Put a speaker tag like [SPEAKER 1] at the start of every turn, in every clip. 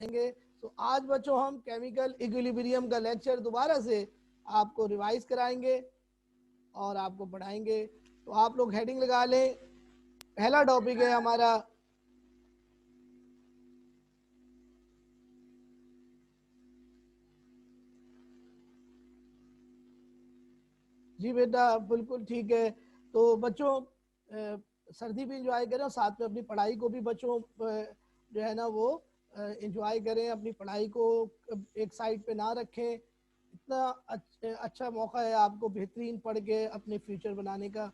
[SPEAKER 1] देंगे। तो आज बच्चों हम केमिकल इक्विलिब्रियम का लेक्चर दोबारा से आपको रिवाइज कराएंगे और आपको पढ़ाएंगे। तो आप लोग हेडिंग लगा लें। पहला टॉपिक है हमारा जी बेटा बिल्कुल ठीक है। तो बच्चों सर्दी भी इंजॉय करें और साथ में अपनी पढ़ाई को भी बच्चों जो है ना वो इंजॉय करें। अपनी पढ़ाई को एक साइड पे ना रखें। इतना अच्छा मौका है आपको बेहतरीन पढ़ के अपने फ्यूचर बनाने का।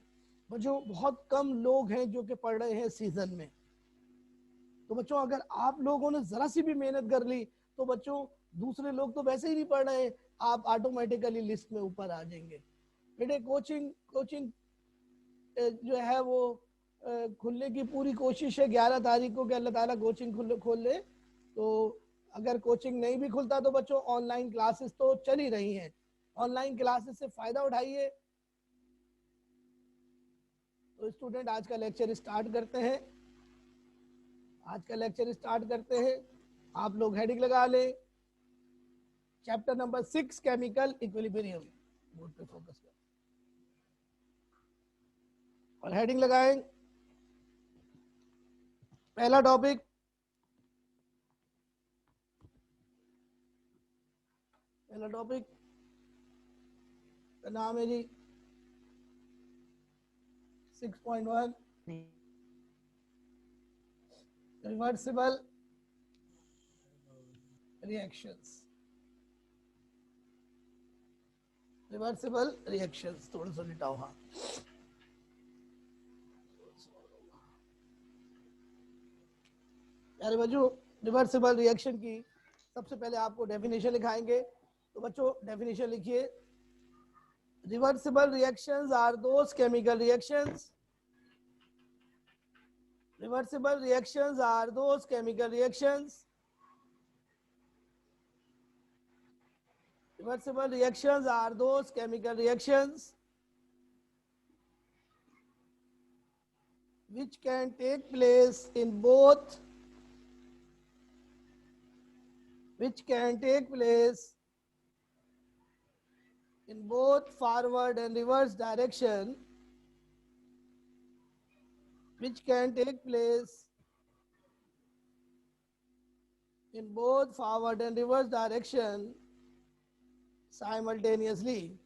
[SPEAKER 1] बच्चों बहुत कम लोग हैं जो कि पढ़ रहे हैं सीजन में। तो बच्चों अगर आप लोगों ने जरा सी भी मेहनत कर ली तो बच्चों दूसरे लोग तो वैसे ही नहीं पढ़ रहे, आप ऑटोमेटिकली लिस्ट में ऊपर आ जाएंगे। बेटे कोचिंग कोचिंग जो है वो खुलने की पूरी कोशिश है 11 तारीख को कि अल्लाह ताला कोचिंग खोल ले। तो अगर कोचिंग नहीं भी खुलता तो बच्चों ऑनलाइन क्लासेस तो चल ही रही हैं। ऑनलाइन क्लासेस से फ़ायदा उठाइए। तो स्टूडेंट आज का लेक्चर स्टार्ट करते हैं। आप लोग हेडिंग लगा लें। Chapter number 6 chemical equilibrium. Board पे फोकस कर और हेडिंग लगाएं। पहला टॉपिक का नाम है जी 6.1 रिवर्सिबल रिएक्शंस। थोड़ा सा लिटाओ। हाँ यार बच्चों रिवर्सिबल रिएक्शन की सबसे पहले आपको डेफिनेशन लिखाएंगे। तो बच्चों डेफिनेशन लिखिए। Reversible reactions are those chemical reactions Reversible reactions are those chemical reactions. Reversible reactions are those chemical reactions which can take place in both forward and reverse direction. Which can take place in both forward and reverse direction simultaneously.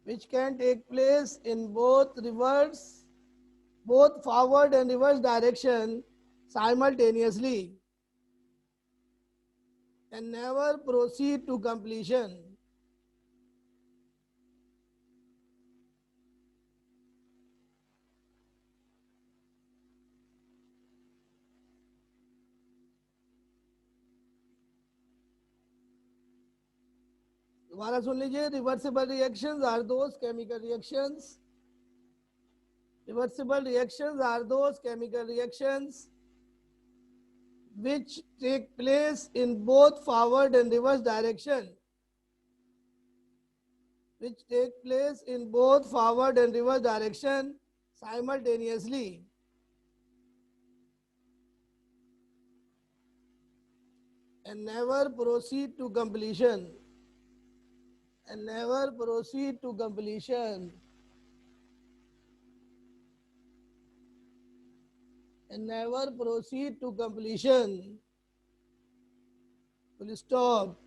[SPEAKER 1] Which can take place in both forward and reverse direction simultaneously and never proceed to completion. दोबारा सुन लीजिए। Reversible reactions are those chemical reactions which take place in both forward and reverse direction. Simultaneously and never proceed to completion. Full stop.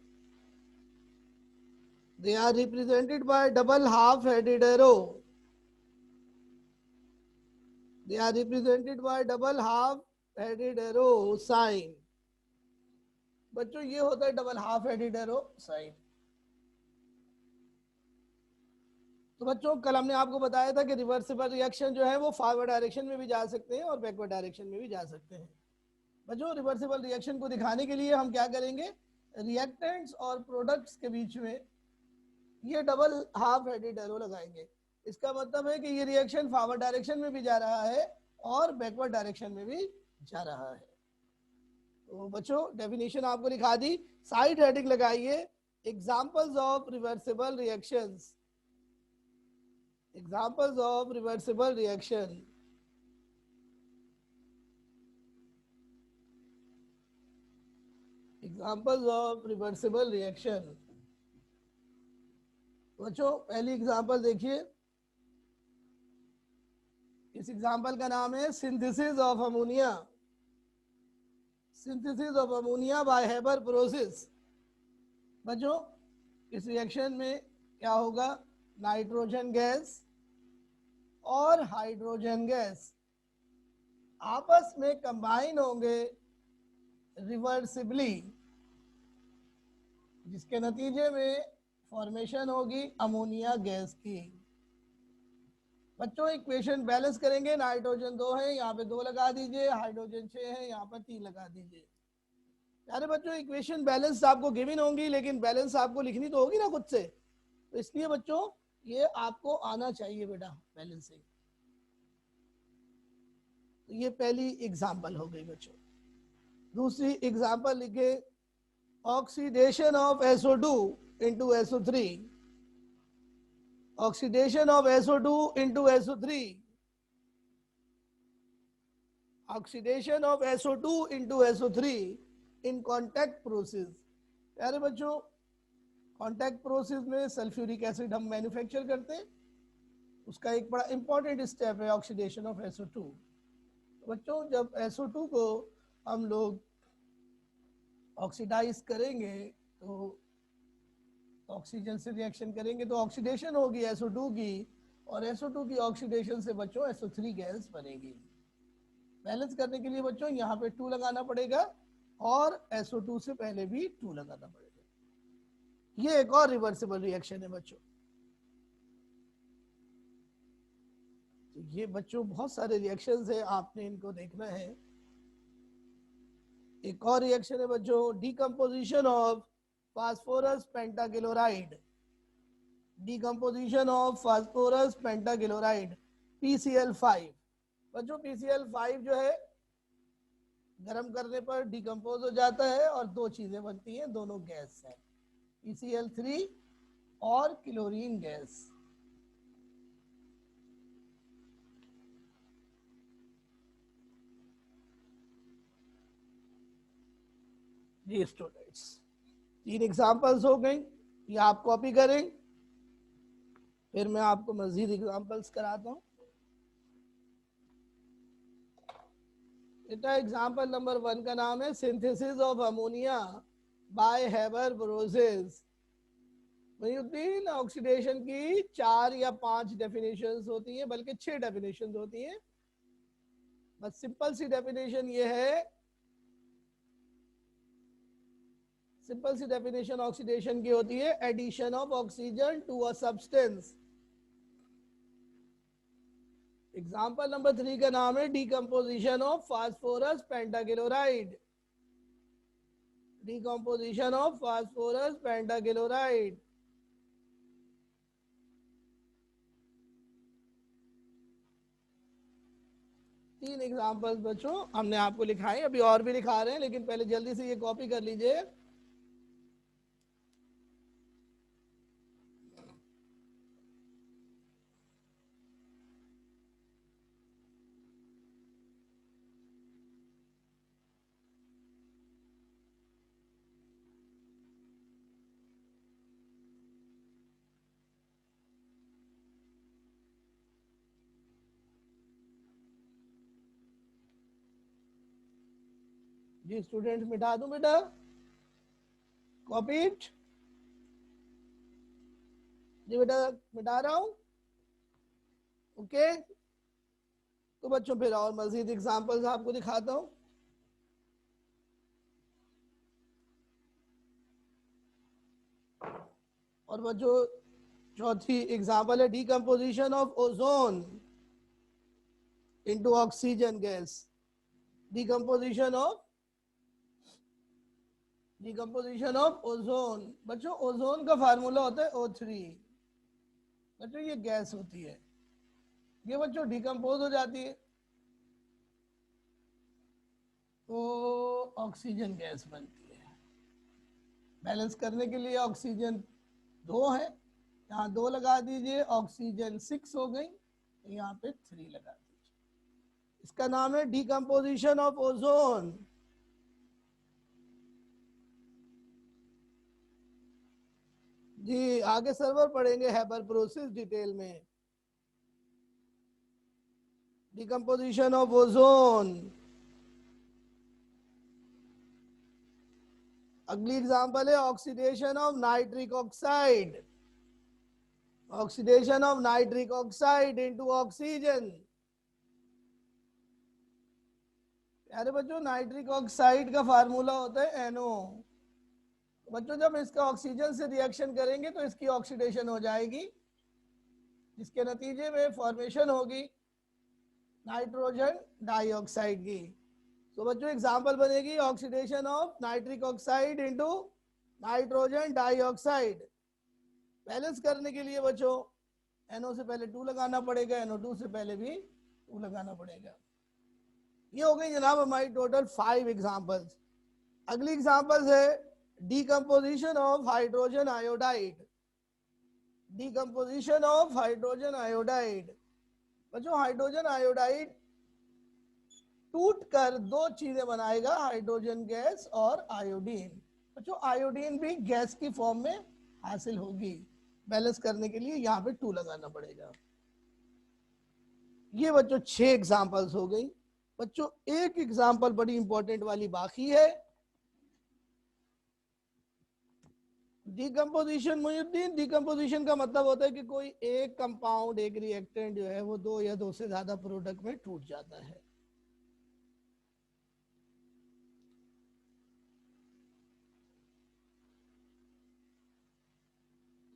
[SPEAKER 1] They are represented by double half-headed arrow. Sign. बच्चों ये होता है double half headed arrow sign. तो बच्चों कल हमने आपको बताया था कि रिवर्सिबल रिएक्शन जो है वो फॉरवर्ड डायरेक्शन में भी जा सकते हैं और बैकवर्ड डायरेक्शन में भी जा सकते हैं। बच्चों रिवर्सिबल रिएक्शन को दिखाने के लिए हम क्या करेंगे, रिएक्टेंट्स और प्रोडक्ट्स के बीच में ये डबल हाफ हेडेड एरो लगाएंगे। इसका मतलब है कि ये रिएक्शन फॉरवर्ड डायरेक्शन में भी जा रहा है और बैकवर्ड डायरेक्शन में भी जा रहा है। तो बच्चों डेफिनेशन आपको लिखा दी, साइड हेडिंग लगाइए। Examples of reversible reaction examples of reversible reaction. बच्चों पहली एग्जांपल देखिए, इस एग्जांपल का नाम है synthesis of ammonia, synthesis of ammonia by Haber process. बच्चों इस रिएक्शन में क्या होगा, नाइट्रोजन गैस और हाइड्रोजन गैस आपस में कंबाइन होंगे रिवर्सिबली, जिसके नतीजे में फॉर्मेशन होगी अमोनिया गैस की। बच्चों इक्वेशन बैलेंस करेंगे, नाइट्रोजन 2 है, यहाँ पे 2 लगा दीजिए, हाइड्रोजन 6 है, यहाँ पर 3 लगा दीजिए। प्यारे बच्चों इक्वेशन बैलेंस आपको गिवन होंगी, लेकिन बैलेंस आपको लिखनी तो होगी ना खुद से, तो इसलिए बच्चों ये आपको आना चाहिए बेटा बैलेंसिंग। तो ये पहली एग्जांपल हो गई बच्चों। दूसरी एग्जांपल लिखे, oxidation of SO2 into SO3, oxidation of SO2 into SO3, oxidation of SO2 into SO3 in contact process. प्यारे बच्चों कॉन्टैक्ट प्रोसेस में सल्फ्यूरिक एसिड हम मैन्युफैक्चर करते हैं, उसका एक बड़ा इंपॉर्टेंट स्टेप है ऑक्सीडेशन ऑफ SO2। बच्चों जब SO2 को हम लोग ऑक्सीडाइज करेंगे तो ऑक्सीजन से रिएक्शन करेंगे तो ऑक्सीडेशन होगी SO2 की, और SO2 की ऑक्सीडेशन से बच्चों SO3 गैस बनेगी। बैलेंस करने के लिए बच्चों यहाँ पे 2 लगाना पड़ेगा और SO2 से पहले भी 2 लगाना पड़ेगा। ये एक और रिवर्सिबल रिएक्शन है बच्चों। तो ये बच्चों बहुत सारे रिएक्शंस है, आपने इनको देखना है। एक और रिएक्शन है बच्चों, decomposition of phosphorus pentachloride, decomposition of phosphorus pentachloride PCl5। बच्चों PCl5 जो है गर्म करने पर डिकम्पोज हो जाता है और 2 चीजें बनती हैं, दोनों गैस है, PCl3 और क्लोरीन गैस। जी स्टूडेंट्स 3 एग्जांपल्स हो गई, ये आप कॉपी करें, फिर मैं आपको मजीद एग्जांपल्स कराता हूं। बेटा एग्जांपल नंबर 1 का नाम है synthesis of ammonia by Haber process. Mahiuddin oxidation की 4 या 5 डेफिनेशंस होती हैं, बल्कि 6 डेफिनेशंस होती हैं। बस सिंपल सी डेफिनेशन ये है, सिंपल सी डेफिनेशन ऑक्सीडेशन की होती है, addition of oxygen to a substance. Example number 3 का नाम है decomposition of phosphorus pentachloride, decomposition of phosphorus pentachloride. तीन एग्जांपल्स बच्चों हमने आपको लिखाए, अभी और भी लिखा रहे हैं, लेकिन पहले जल्दी से ये कॉपी कर लीजिए। जी स्टूडेंट्स मिटा दूं बेटा, कॉपी इट। जी बेटा मिटा रहा हूं, ओके। तो बच्चों फिर और मजीद एग्जांपल्स आपको दिखाता हूं। और बच्चों चौथी एग्जांपल है decomposition of ozone into oxygen gas, decomposition of ozone. बच्चों ओजोन का फार्मूला होता है O3। बच्चों ये गैस होती है, ये बच्चों डिकम्पोज हो जाती है तो ऑक्सीजन गैस बनती है। बैलेंस करने के लिए ऑक्सीजन 2 है, यहाँ 2 लगा दीजिए, ऑक्सीजन 6 हो गई, तो यहाँ पे 3 लगा दीजिए। इसका नाम है डीकम्पोजिशन ऑफ ओजोन। जी आगे सर्वर पढ़ेंगे हैपर प्रोसेस डिटेल में। Decomposition of ozone. अगली एग्जांपल है oxidation of nitric oxide. Oxidation of nitric oxide into oxygen. अरे बच्चों नाइट्रिक ऑक्साइड का फार्मूला होता है NO। बच्चों जब इसका ऑक्सीजन से रिएक्शन करेंगे तो इसकी ऑक्सीडेशन हो जाएगी, जिसके नतीजे में फॉर्मेशन होगी नाइट्रोजन डाइऑक्साइड की। तो बच्चों एग्जांपल बनेगी oxidation of nitric oxide into nitrogen dioxide. Balance करने के लिए बच्चों NO से पहले 2 लगाना पड़ेगा, NO2 से पहले भी 2 लगाना पड़ेगा। ये हो गई जनाब हमारी टोटल 5 एग्जांपल्स। अगली एग्जांपल्स है decomposition of hydrogen iodide. Decomposition of hydrogen iodide. बच्चों हाइड्रोजन आयोडाइड टूट कर 2 चीजें बनाएगा, हाइड्रोजन गैस और आयोडीन। बच्चों आयोडीन भी गैस की फॉर्म में हासिल होगी। बैलेंस करने के लिए यहाँ पे 2 लगाना पड़ेगा। ये बच्चों 6 एग्जांपल्स हो गई। बच्चों एक एग्जांपल बड़ी इंपॉर्टेंट वाली बाकी है, डिकम्पोजिशन। मुहिउद्दीन डिकम्पोजिशन का मतलब होता है कि कोई एक कंपाउंड, एक रिएक्टेंट जो है वो 2 या 2 से ज्यादा प्रोडक्ट में टूट जाता है।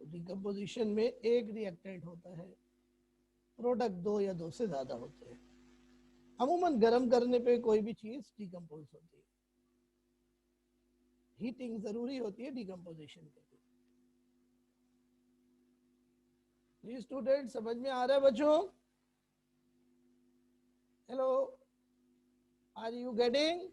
[SPEAKER 1] डिकम्पोजिशन में एक रिएक्टेंट होता है, प्रोडक्ट 2 या 2 से ज्यादा होते हैं। अमूमन गर्म करने पे कोई भी चीज डिकम्पोज होती है, हीटिंग जरूरी होती है डिकम्पोजिशन के लिए। जी स्टूडेंट समझ में आ रहा है बच्चों? Hello, are you getting?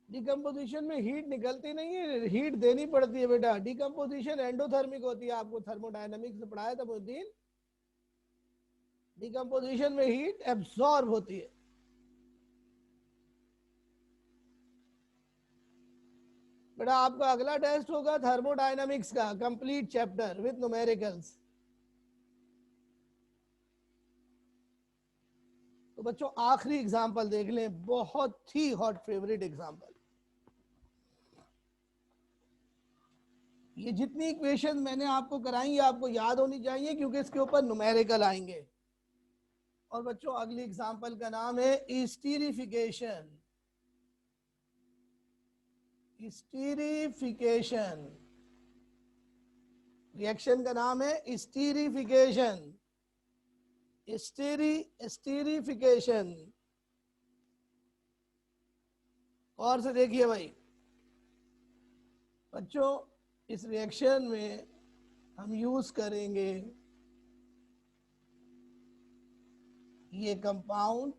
[SPEAKER 1] Decomposition में हीट निकलती नहीं है, हीट देनी पड़ती है बेटा। डिकम्पोजिशन एंडोथर्मिक होती है, आपको थर्मोडायनामिक्स में पढ़ाया था मुद्दीन। डिकम्पोजिशन में हीट एब्सॉर्ब होती है। बेटा आपका अगला टेस्ट होगा थर्मोडायनामिक्स का कंप्लीट चैप्टर विद न्यूमेरिकल्स। तो बच्चों आखिरी एग्जांपल देख लें, बहुत ही हॉट फेवरेट एग्जांपल। ये जितनी इक्वेशन मैंने आपको कराई है आपको याद होनी चाहिए, क्योंकि इसके ऊपर न्यूमेरिकल आएंगे। और बच्चों अगली एग्जांपल का नाम है स्टीरिफिकेशन। स्टीरिफिकेशन रिएक्शन का नाम है स्टीरिफिकेशन। स्टीरिफिकेशन और से देखिए भाई बच्चों, इस रिएक्शन में हम यूज करेंगे ये कंपाउंड।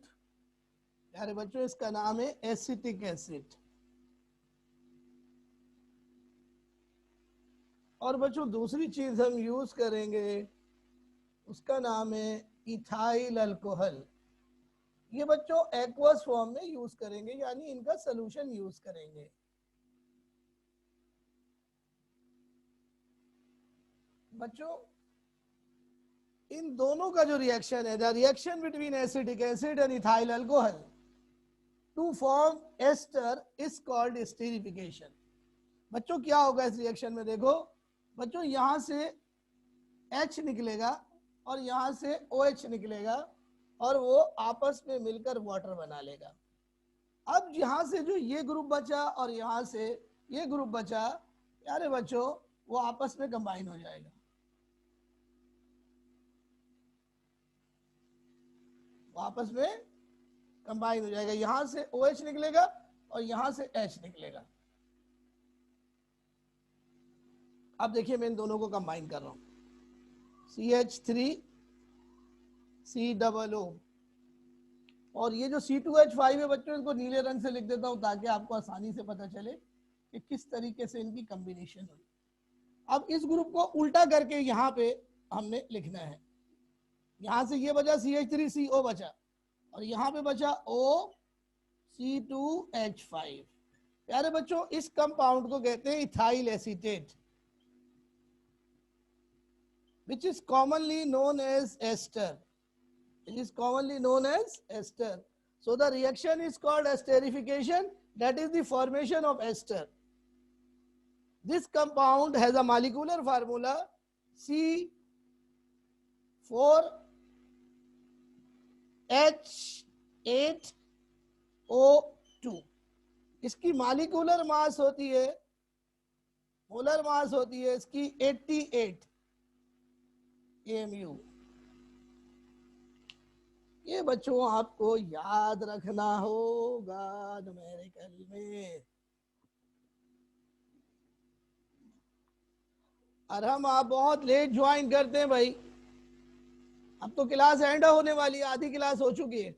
[SPEAKER 1] प्यारे बच्चों इसका नाम है एसिटिक एसिड। और बच्चों दूसरी चीज हम यूज करेंगे, उसका नाम है इथाइल अल्कोहल। ये बच्चों एक्वस फॉर्म में यूज करेंगे, यानी इनका सॉल्यूशन यूज करेंगे। बच्चों इन दोनों का जो रिएक्शन है, the reaction between acetic acid and ethyl alcohol to form ester is called esterification. बच्चों क्या होगा इस रिएक्शन में? देखो बच्चों यहां से H निकलेगा और यहां से OH निकलेगा और वो आपस में मिलकर वाटर बना लेगा। अब यहां से जो ये ग्रुप बचा और यहां से ये ग्रुप बचा, प्यारे बच्चों वो आपस में कंबाइन हो जाएगा। आपस में कंबाइन हो जाएगा, यहां से OH निकलेगा और यहां से H निकलेगा। अब देखिए मैं इन दोनों को कंबाइन कर रहा हूं, CH3 COO और ये जो C2H5 है बच्चों, इसको नीले रंग से लिख देता हूं ताकि आपको आसानी से पता चले कि किस तरीके से इनकी कॉम्बिनेशन हुई। अब इस ग्रुप को उल्टा करके यहाँ पे हमने लिखना है। यहां से ये बचा CH3CO बचा, और यहाँ पे बचा OC2H5। प्यारे बच्चों, इस कंपाउंड को कहते हैं ethyl acetate, which is commonly known as ester. It is commonly known as ester. So the reaction is called esterification, that is the formation of ester. This compound has a molecular formula C4H8O2. इसकी molecular mass होती है, molar mass होती है इसकी 88 AMU। ये बच्चों आपको याद रखना होगा न्यूमेरिकल में। और हम आप बहुत लेट ज्वाइन करते हैं भाई, अब तो क्लास एंड होने वाली है, आधी क्लास हो चुकी है,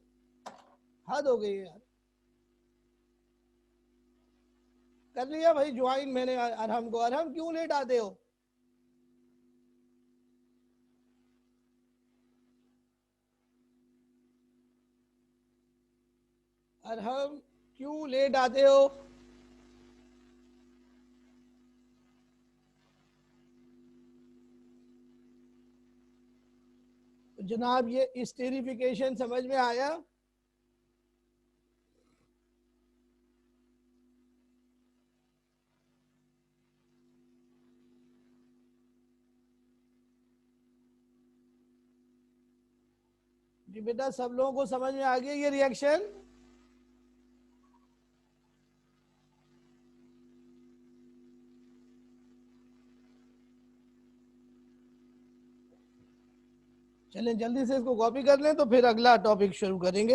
[SPEAKER 1] हद हो गई है यार। कर लिया भाई ज्वाइन मैंने अरहम को। अरहम क्यों लेट आते हो? अरहम क्यों लेट आते हो? जनाब ये एस्टेरिफिकेशन समझ में आया? जी बेटा, सब लोगों को समझ में आ गया ये रिएक्शन? चलें जल्दी से इसको कॉपी कर लें तो फिर अगला टॉपिक शुरू करेंगे।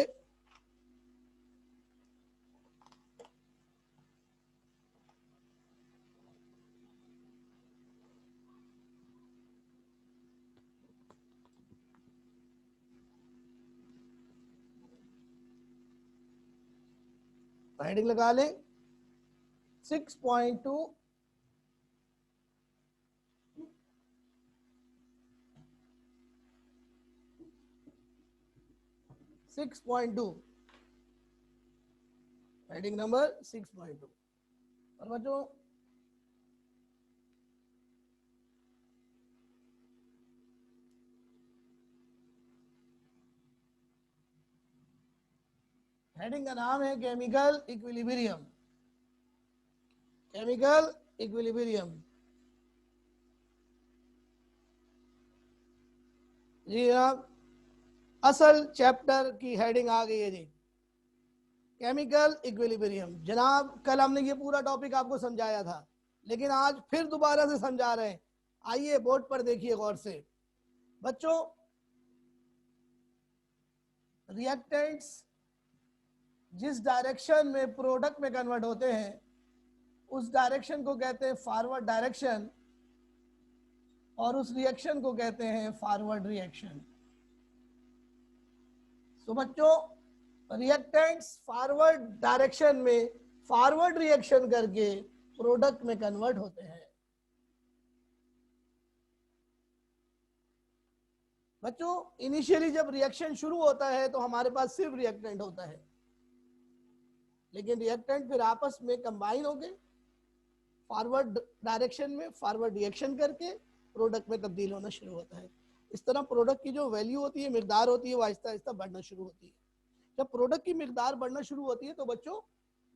[SPEAKER 1] हेडिंग लगा लें 6.2 6.2 हेडिंग नंबर 6.2। और बच्चों हेडिंग का नाम है केमिकल इक्विलिब्रियम। Chemical equilibrium. जी आप असल चैप्टर की हेडिंग आ गई है जी, केमिकल इक्विलिब्रियम। जनाब कल हमने ये पूरा टॉपिक आपको समझाया था, लेकिन आज फिर दोबारा से समझा रहे हैं। आइए बोर्ड पर देखिए गौर से बच्चों। रिएक्टेंट्स जिस डायरेक्शन में प्रोडक्ट में कन्वर्ट होते हैं उस डायरेक्शन को कहते हैं फॉरवर्ड डायरेक्शन, और उस रिएक्शन को कहते हैं फॉरवर्ड रिएक्शन। तो बच्चों रिएक्टेंट्स फॉरवर्ड डायरेक्शन में फॉरवर्ड रिएक्शन करके प्रोडक्ट में कन्वर्ट होते हैं। बच्चों इनिशियली जब रिएक्शन शुरू होता है तो हमारे पास सिर्फ रिएक्टेंट होता है, लेकिन रिएक्टेंट फिर आपस में कंबाइन हो गए फॉरवर्ड डायरेक्शन में, फॉरवर्ड रिएक्शन करके प्रोडक्ट में तब्दील होना शुरू होता है। इस तरह प्रोडक्ट की जो वैल्यू होती है, मिकदार होती है, वो आहिस्ता आहिस्ता बढ़ना शुरू होती है। जब प्रोडक्ट की मिकदार बढ़ना शुरू होती है तो बच्चों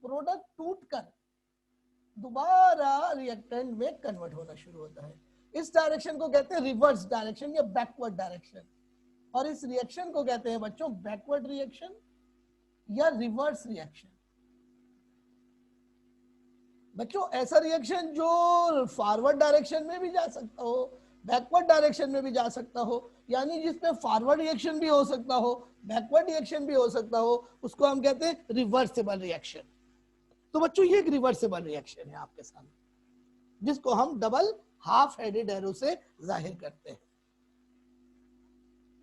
[SPEAKER 1] प्रोडक्ट टूटकर दोबारा रिएक्टेंट में कन्वर्ट होना शुरू होता है। इस डायरेक्शन को कहते हैं रिवर्स डायरेक्शन या बैकवर्ड डायरेक्शन, और इस रिएक्शन को कहते हैं बच्चों बैकवर्ड रिएक्शन या रिवर्स रिएक्शन। बच्चों ऐसा रिएक्शन जो फॉरवर्ड डायरेक्शन में भी जा सकता हो, बैकवर्ड डायरेक्शन में भी जा सकता हो, यानी जिसमें फॉरवर्ड रिएक्शन भी हो सकता हो, बैकवर्ड रिएक्शन भी हो सकता हो, उसको हम कहते हैं रिवर्सिबल रिएक्शन। तो बच्चों ये एक रिवर्सिबल रिएक्शन है आपके सामने, जिसको हम डबल हाफ हेडेड एरो से जाहिर करते हैं।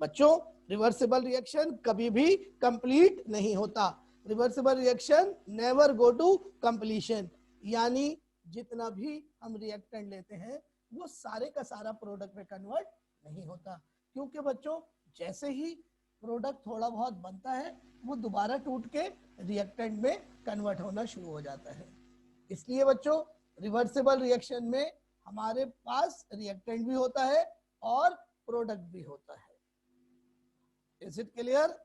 [SPEAKER 1] बच्चों रिवर्सिबल रिएक्शन कभी भी कंप्लीट नहीं होता। Reversible reaction never go to completion, यानी जितना भी हम रिएक्टेंट लेते हैं वो सारे का सारा प्रोडक्ट में कन्वर्ट नहीं होता, क्योंकि बच्चों जैसे ही प्रोडक्ट थोड़ा बहुत बनता है वो दोबारा टूट के रिएक्टेंट में कन्वर्ट होना शुरू हो जाता है। इसलिए बच्चों रिवर्सिबल रिएक्शन में हमारे पास रिएक्टेंट भी होता है और प्रोडक्ट भी होता है। Is it clear?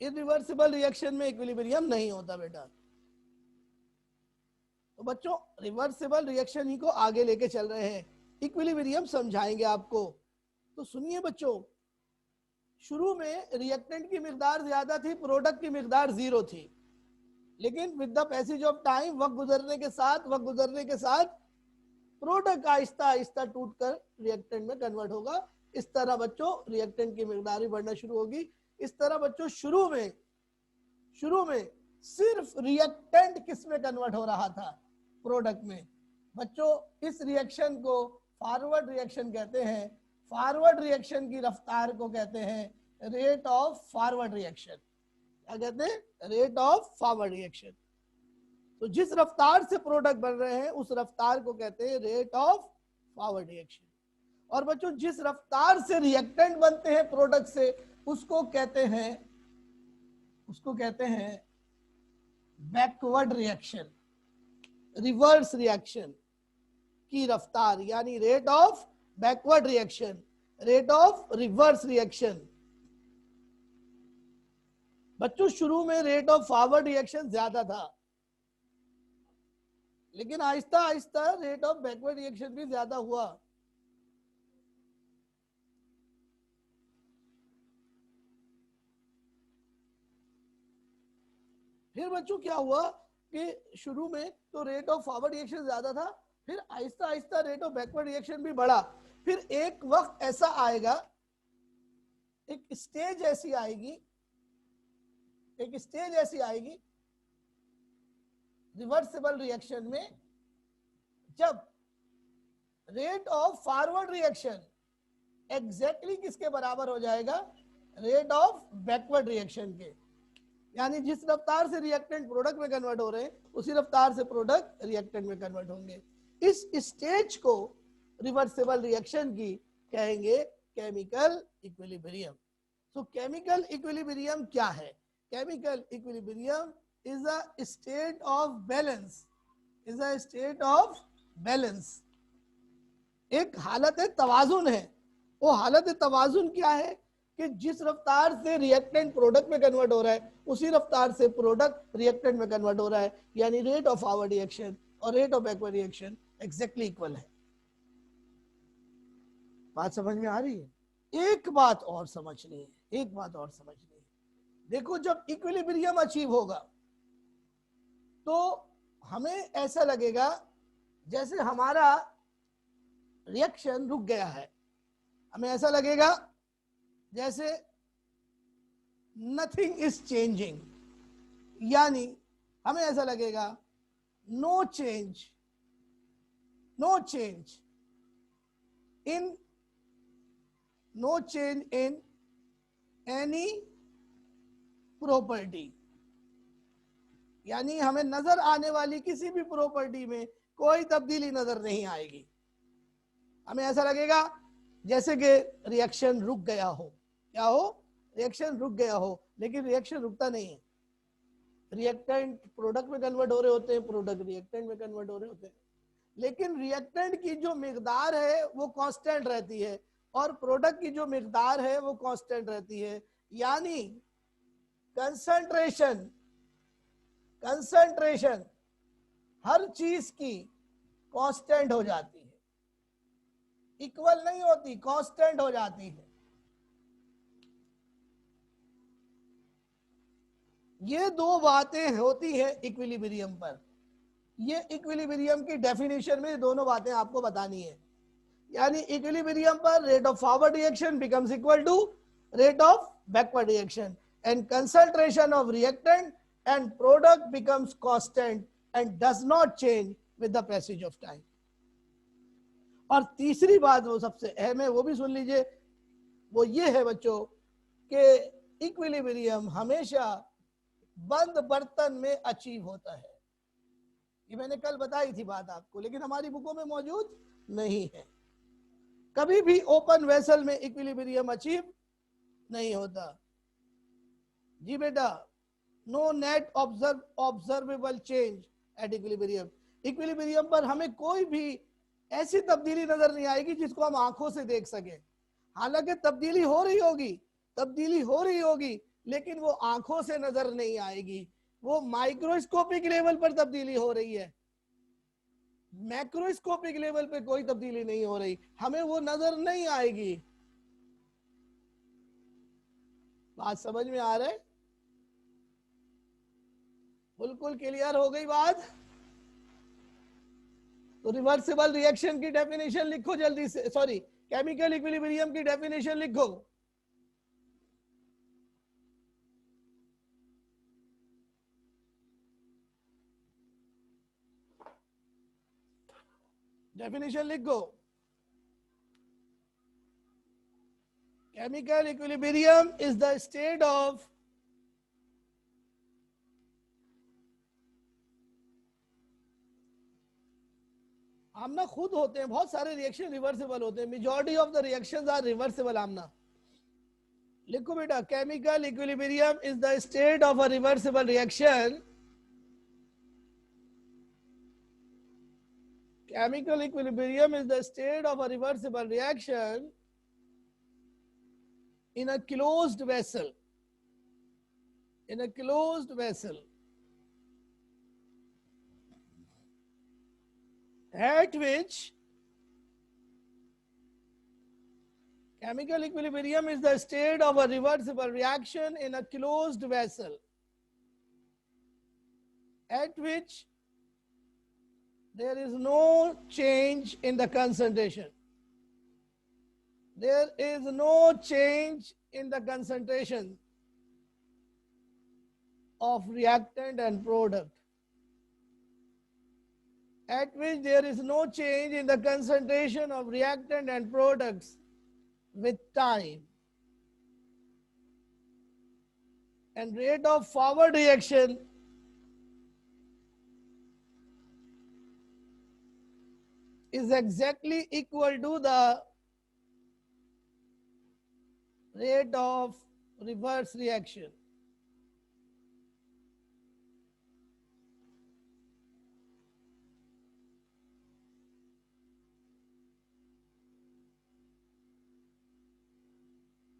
[SPEAKER 1] Irreversible reaction में इक्विलिब्रियम नहीं होता बेटा। तो बच्चों रिवर्सिबल रिएक्शन ही को आगे लेके चल रहे हैं, इक्विलिब्रियम समझाएंगे आपको। तो सुनिए बच्चों, शुरू में रिएक्टेंट की मिकदार ज्यादा थी, प्रोडक्ट की मिकदार 0 थी, लेकिन with the passage of time, वक्त गुजरने के साथ प्रोडक्ट आहिस्ता आहिस्ता टूटकर रिएक्टेंट में कन्वर्ट होगा। इस तरह बच्चों रिएक्टेंट की मिकदार भी बढ़ना शुरू होगी। इस तरह बच्चों शुरू में सिर्फ रिएक्टेंट किस में कन्वर्ट हो रहा था? प्रोडक्ट में। बच्चों इस रिएक्शन को फॉरवर्ड रिएक्शन कहते हैं। फॉरवर्ड रिएक्शन की रफ्तार को कहते हैं रेट ऑफ फॉरवर्ड रिएक्शन। क्या कहते हैं? Rate of forward reaction. तो जिस रफ्तार से प्रोडक्ट बन रहे हैं उस रफ्तार को कहते हैं रेट ऑफ फॉरवर्ड रिएक्शन। और बच्चों जिस रफ्तार से रिएक्टेंट बनते हैं प्रोडक्ट से उसको कहते हैं बैकवर्ड रिएक्शन, रिवर्स रिएक्शन की रफ्तार, यानी rate of backward reaction, rate of reverse reaction. बच्चों शुरू में रेट ऑफ फॉरवर्ड रिएक्शन ज्यादा था, लेकिन Aahista Aahista rate of backward reaction भी ज्यादा हुआ। फिर बच्चों क्या हुआ कि शुरू में तो रेट ऑफ फॉरवर्ड रिएक्शन ज्यादा था, फिर Aahista Aahista rate of backward reaction भी बढ़ा। फिर एक वक्त ऐसा आएगा, एक स्टेज ऐसी आएगी रिवर्सिबल रिएक्शन में, जब rate of forward reaction exactly किसके बराबर हो जाएगा? रेट ऑफ बैकवर्ड रिएक्शन के। यानी जिस रफ्तार से रिएक्टेंट प्रोडक्ट में कन्वर्ट हो रहे हैं उसी रफ्तार से प्रोडक्ट रिएक्टेंट में कन्वर्ट होंगे। इस स्टेज को रिवर्सिबल रिएक्शन की कहेंगे केमिकल इक्विलिब्रियम। सो केमिकल इक्विलिब्रियम क्या है? Chemical equilibrium is a state of balance, एक हालत तवाजुन है। वो हालत तवाजुन क्या है कि जिस रफ्तार से रिएक्टेंट प्रोडक्ट में कन्वर्ट हो रहा है उसी रफ्तार से प्रोडक्ट रिएक्टेंट में कन्वर्ट हो रहा है, यानी रेट ऑफ फॉरवर्ड रिएक्शन और rate of backward reaction exactly equal है। बात समझ में आ रही है? एक बात और समझनी है। देखो जब इक्विलिब्रियम अचीव होगा तो हमें ऐसा लगेगा जैसे हमारा रिएक्शन रुक गया है, हमें ऐसा लगेगा जैसे नथिंग इज चेंजिंग, यानी हमें ऐसा लगेगा no change in any property, यानी हमें नजर आने वाली किसी भी प्रॉपर्टी में कोई तब्दीली नजर नहीं आएगी। हमें ऐसा लगेगा जैसे कि रिएक्शन रुक गया हो। क्या हो? रिएक्शन रुक गया हो, लेकिन रिएक्शन रुकता नहीं है। रिएक्टेंट प्रोडक्ट में कन्वर्ट हो रहे होते हैं, प्रोडक्ट रिएक्टेंट में कन्वर्ट हो रहे होते हैं, लेकिन रिएक्टेंट की जो मिकदार है वो कांस्टेंट रहती है और प्रोडक्ट की जो मिकदार है वो कांस्टेंट रहती है। यानी कंसंट्रेशन हर चीज की कांस्टेंट हो जाती है, इक्वल नहीं होती, कांस्टेंट हो जाती है। ये दो बातें होती है इक्विलिब्रियम पर। ये इक्विलिब्रियम की डेफिनेशन में दोनों बातें आपको बतानी है। यानी इक्विलिब्रियम पर rate of forward reaction becomes equal to rate of backward reaction and concentration of reactant and product becomes constant and does not change with the passage of time. और तीसरी बात वो सबसे अहम है, वो भी सुन लीजिए। वो ये है बच्चों कि इक्विलिब्रियम हमेशा बंद बर्तन में अचीव होता है। ये मैंने कल बताई थी बात आपको, लेकिन हमारी बुकों में मौजूद नहीं है। कभी भी ओपन वेसल में इक्विलिब्रियम अचीव नहीं होता। जी बेटा, no net observable change at equilibrium. Equilibrium पर हमें कोई भी ऐसी तब्दीली नजर नहीं आएगी जिसको हम आंखों से देख सके। हालांकि तब्दीली हो रही होगी, लेकिन वो आंखों से नजर नहीं आएगी। वो माइक्रोस्कोपिक लेवल पर तब्दीली हो रही है, मैक्रोस्कोपिक लेवल पे कोई तब्दीली नहीं हो रही, हमें वो नजर नहीं आएगी। बात समझ में आ रहा है? बिल्कुल क्लियर हो गई बात? तो रिवर्सिबल रिएक्शन की डेफिनेशन लिखो जल्दी से, सॉरी, केमिकल इक्विलिब्रियम की डेफिनेशन लिखो। डेफिनेशन लिखो। Chemical equilibrium is the state of Aamna खुद होते हैं, बहुत सारे रिएक्शन रिवर्सिबल होते हैं, majority of the reactions are reversible. Aamna लिखो बेटा, chemical equilibrium is the state of a reversible reaction. Chemical equilibrium is the state of a reversible reaction in a closed vessel. In a closed vessel, at which chemical equilibrium is the state of a reversible reaction in a closed vessel, at which there is no change in the concentration. There is no change in the concentration of reactant and product. At which there is no change in the concentration of reactant and products with time. And rate of forward reaction is exactly equal to the rate of reverse reaction.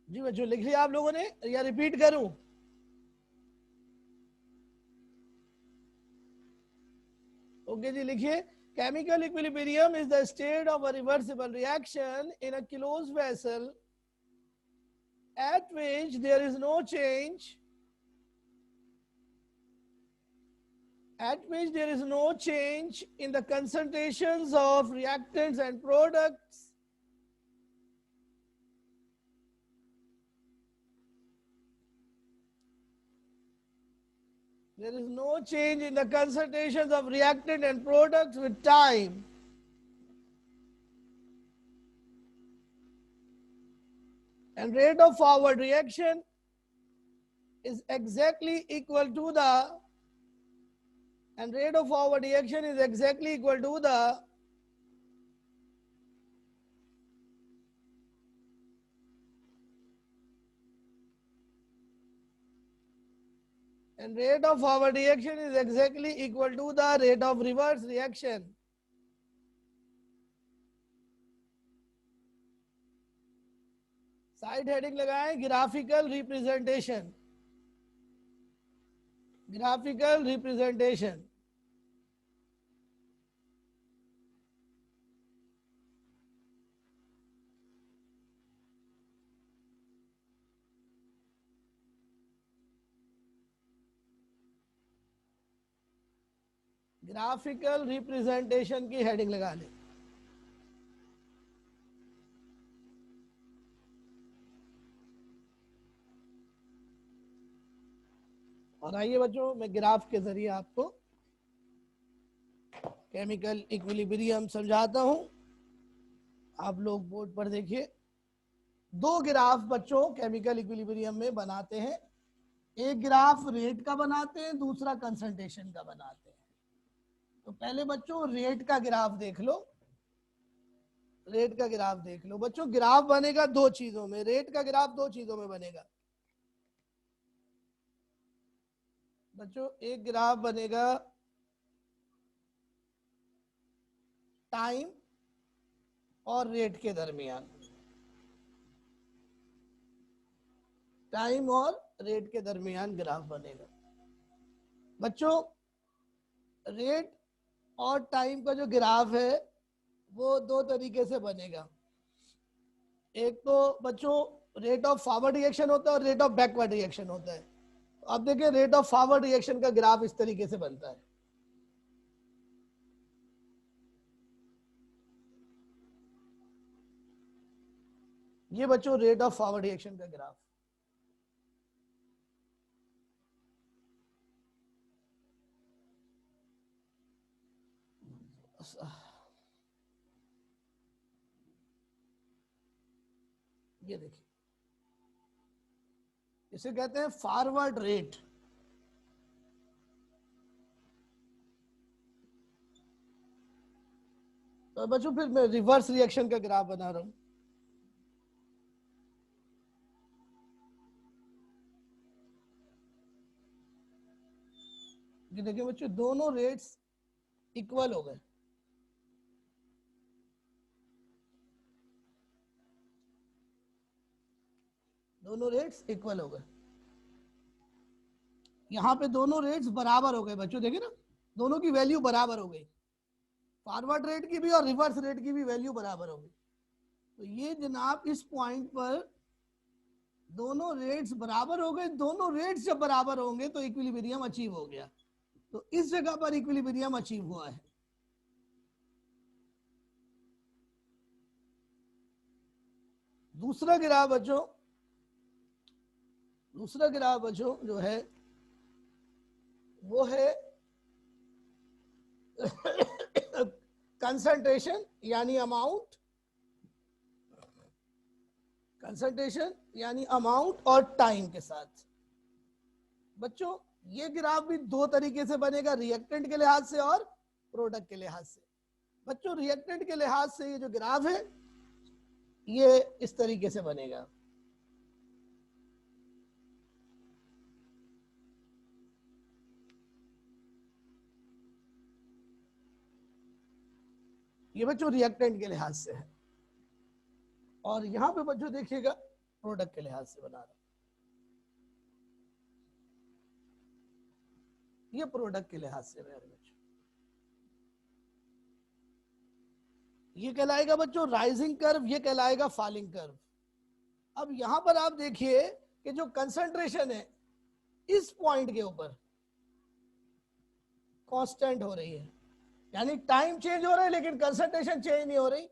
[SPEAKER 1] जी बच्चों, लिख लिया आप लोगों ने या repeat करूं? Okay जी, लिखिए। Chemical equilibrium is the state of a reversible reaction in a closed vessel at which there is no change in the concentrations of reactants and products there is no change in the concentrations of reactant and products with time. And rate of forward reaction is exactly equal to the rate of reverse reaction. Side heading लगाएं, graphical representation. Graphical representation. Graphical representation की heading लगा लें। और आइए बच्चों, मैं graph के जरिए आपको केमिकल इक्विलिब्रियम समझाता हूं। आप लोग बोर्ड पर देखिए। दो ग्राफ बच्चों केमिकल इक्विलिब्रियम में बनाते हैं, एक ग्राफ रेट का बनाते हैं, दूसरा कंसंट्रेशन का बनाते हैं। तो पहले बच्चों रेट का ग्राफ देख लो, रेट का ग्राफ देख लो बच्चों। ग्राफ बनेगा दो चीजों में, रेट का ग्राफ दो चीजों में बनेगा बच्चों। एक ग्राफ बनेगा टाइम और रेट के दरमियान, टाइम और रेट के दरमियान ग्राफ बनेगा बच्चों। रेट और टाइम का जो ग्राफ है वो दो तरीके से बनेगा। एक तो बच्चों रेट ऑफ फॉरवर्ड रिएक्शन होता है और रेट ऑफ बैकवर्ड रिएक्शन होता है। अब देखिए रेट ऑफ फॉरवर्ड रिएक्शन का ग्राफ इस तरीके से बनता है। ये बच्चों रेट ऑफ फॉरवर्ड रिएक्शन का ग्राफ। ये देखिए, इसे कहते हैं फॉरवर्ड रेट। तो बच्चों फिर मैं रिवर्स रिएक्शन का ग्राफ बना रहा हूं। ये देखिए बच्चों, दोनों रेट्स इक्वल हो गए। दोनों रेट्स इक्वल हो गए, यहां पे दोनों रेट्स बराबर हो गए बच्चों। देखिए ना, दोनों की वैल्यू बराबर हो गई, फॉरवर्ड रेट की भी और रिवर्स रेट की भी वैल्यू बराबर हो गई। तो ये जनाब इस पॉइंट पर दोनों रेट्स बराबर हो गए। दोनों रेट्स जब बराबर होंगे तो इक्विलिब्रियम अचीव हो गया। तो इस जगह पर इक्विलिब्रियम अचीव हुआ है। दूसरा ग्राफ बच्चों, दूसरा ग्राफ बच्चों जो है वो है कंसंट्रेशन यानी अमाउंट, कंसंट्रेशन यानी अमाउंट और टाइम के साथ। बच्चों ये ग्राफ भी दो तरीके से बनेगा, रिएक्टेंट के लिहाज से और प्रोडक्ट के लिहाज से। बच्चों रिएक्टेंट के लिहाज से ये जो ग्राफ है ये इस तरीके से बनेगा। ये बच्चों रिएक्टेंट के लिहाज से है, और यहां पे बच्चों देखिएगा प्रोडक्ट के लिहाज से बना रहा, ये प्रोडक्ट के लिहाज से बच्चों। ये कहलाएगा बच्चों राइजिंग कर्व, ये कहलाएगा फॉलिंग कर्व। अब यहां पर आप देखिए कि जो कंसंट्रेशन है इस पॉइंट के ऊपर कांस्टेंट हो रही है, यानी टाइम चेंज हो रहा है लेकिन कंसंट्रेशन चेंज नहीं हो रही।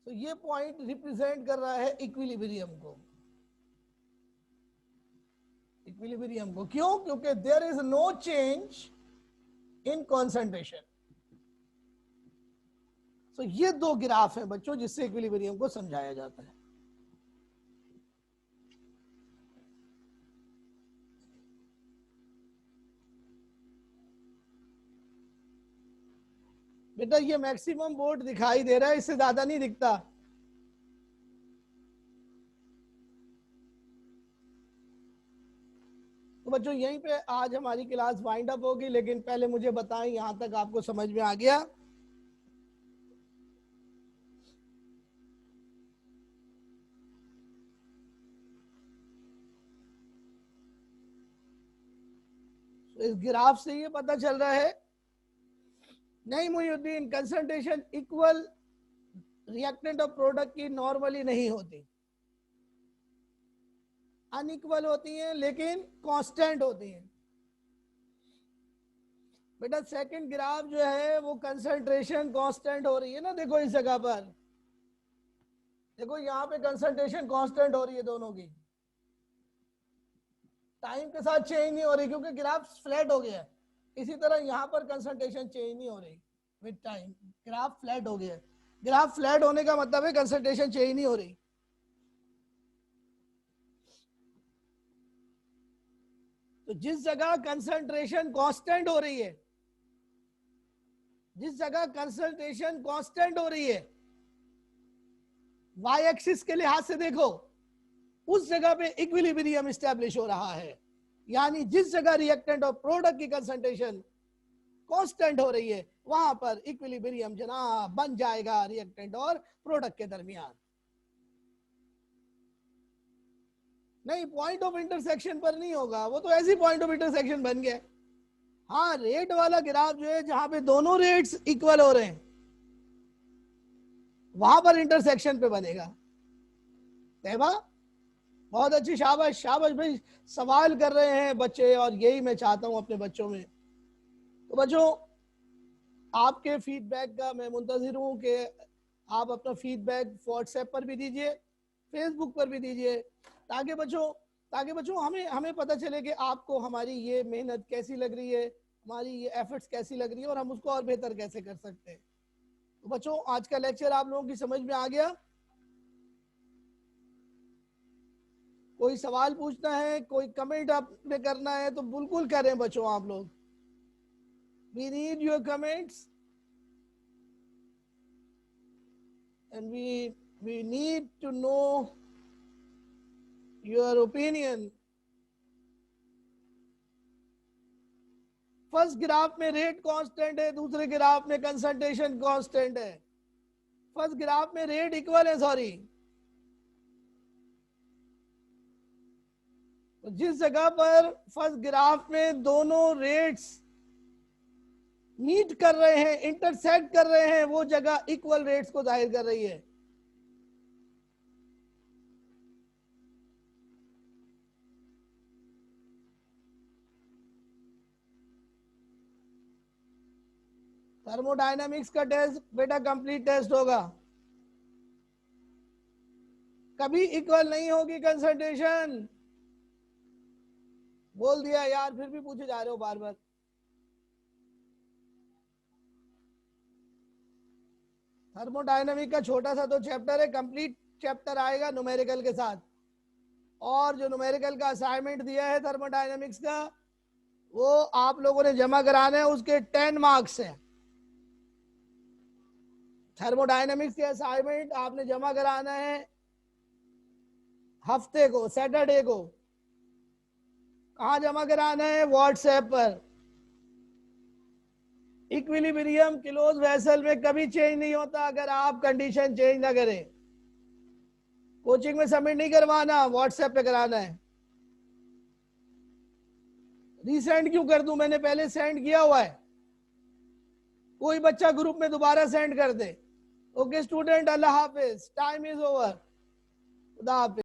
[SPEAKER 1] तो ये पॉइंट रिप्रेजेंट कर रहा है इक्विलिब्रियम को। इक्विलिब्रियम को क्यों? क्योंकि there is no change in concentration. तो ये दो ग्राफ हैं बच्चों जिससे इक्विलिब्रियम को समझाया जाता है। बेटा ये मैक्सिमम बोर्ड दिखाई दे रहा है, इससे ज्यादा नहीं दिखता। तो बच्चों यहीं पे आज हमारी क्लास वाइंड अप होगी, लेकिन पहले मुझे बताएं यहां तक आपको समझ में आ गया? तो इस ग्राफ से ये पता चल रहा है नहीं मुहिउद्दीन, कंसंट्रेशन इक्वल रिएक्टेंट और प्रोडक्ट की नॉर्मली नहीं होती, अनइक्वल होती हैं लेकिन कांस्टेंट होती हैं। बेटा सेकंड ग्राफ जो है वो कंसंट्रेशन कांस्टेंट हो रही है ना, देखो इस जगह पर देखो, यहाँ पे कंसंट्रेशन कांस्टेंट हो रही है दोनों की, टाइम के साथ चेंज नहीं हो रही क्योंकि ग्राफ फ्लैट हो गया है। इसी तरह यहाँ पर कंसंट्रेशन चेंज नहीं हो रही विद टाइम, ग्राफ फ्लैट हो गया है। ग्राफ फ्लैट होने का मतलब है कंसंट्रेशन चेंज नहीं हो रही। तो जिस जगह कंसंट्रेशन कांस्टेंट हो रही है, जिस जगह कंसंट्रेशन कांस्टेंट हो रही है, वाई एक्सिस के लिहाज से देखो, उस जगह पे इक्विलिब्रियम स्टैब्लिश हो रहा है। यानी जिस जगह रिएक्टेंट और प्रोडक्ट की कंसंट्रेशन कांस्टेंट हो रही है, वहां पर इक्विलिब्रियम जनाब बन जाएगा रिएक्टेंट और प्रोडक्ट के दरमियान। नहीं, पॉइंट ऑफ इंटरसेक्शन पर नहीं होगा, वो तो ऐसी पॉइंट ऑफ इंटरसेक्शन बन गया। हाँ, रेट वाला ग्राफ जो है जहां पे दोनों रेट्स इक्वल हो रहे हैं, वहां पर इंटरसेक्शन पे बनेगा। तैबा बहुत अच्छी, शाबाश शाबाश भाई, सवाल कर रहे हैं बच्चे, और यही मैं चाहता हूं अपने बच्चों में। तो बच्चों, आपके फीडबैक का मैं मुंतजिर हूं कि आप अपना फीडबैक व्हाट्सएप पर भी दीजिए, फेसबुक पर भी दीजिए, ताकि बच्चों हमें हमें पता चले कि आपको हमारी ये मेहनत कैसी लग रही है, हमारी ये एफर्ट्स कैसी लग रही है, और हम उसको और बेहतर कैसे कर सकते हैं। तो बच्चों, आज का लेक्चर आप लोगों की समझ में आ गया? कोई सवाल पूछना है, कोई कमेंट आपने करना है तो बिल्कुल करें बच्चों आप लोग। We need your comments and we need to know your opinion. First graph में रेट कांस्टेंट है, दूसरे ग्राफ में कंसंट्रेशन कांस्टेंट है। फर्स्ट ग्राफ में रेट इक्वल है, सॉरी, तो जिस जगह पर फर्स्ट ग्राफ में दोनों रेट्स मीट कर रहे हैं, इंटरसेक्ट कर रहे हैं, वो जगह इक्वल रेट्स को जाहिर कर रही है। थर्मोडायनामिक्स का टेस्ट बेटा कंप्लीट टेस्ट होगा, कभी इक्वल नहीं होगी कंसंट्रेशन। बोल दिया यार, फिर भी पूछे जा रहे हो बार बार। थर्मोडायनामिक का छोटा सा तो चैप्टर है, कंप्लीट चैप्टर आएगा न्यूमेरिकल के साथ। और जो न्यूमेरिकल का असाइनमेंट दिया है थर्मोडायनामिक्स का, वो आप लोगों ने जमा कराना है, उसके 10 मार्क्स हैं। थर्मोडायनामिक्स के असाइनमेंट आपने जमा कराना है हफ्ते को, सैटरडे को। कहाँ जमा कराना है? व्हाट्सएप पर। इक्विलिब्रियम क्लोज वेसल में कभी चेंज नहीं होता अगर आप कंडीशन चेंज ना करें। कोचिंग में सबमिट नहीं करवाना, व्हाट्सएप पे कराना है। रीसेंड क्यों कर दूं? मैंने पहले सेंड किया हुआ है, कोई बच्चा ग्रुप में दोबारा सेंड कर दे। ओके स्टूडेंट, अल्लाह हाफिज, टाइम इज ओवर, खुदा हाफिज।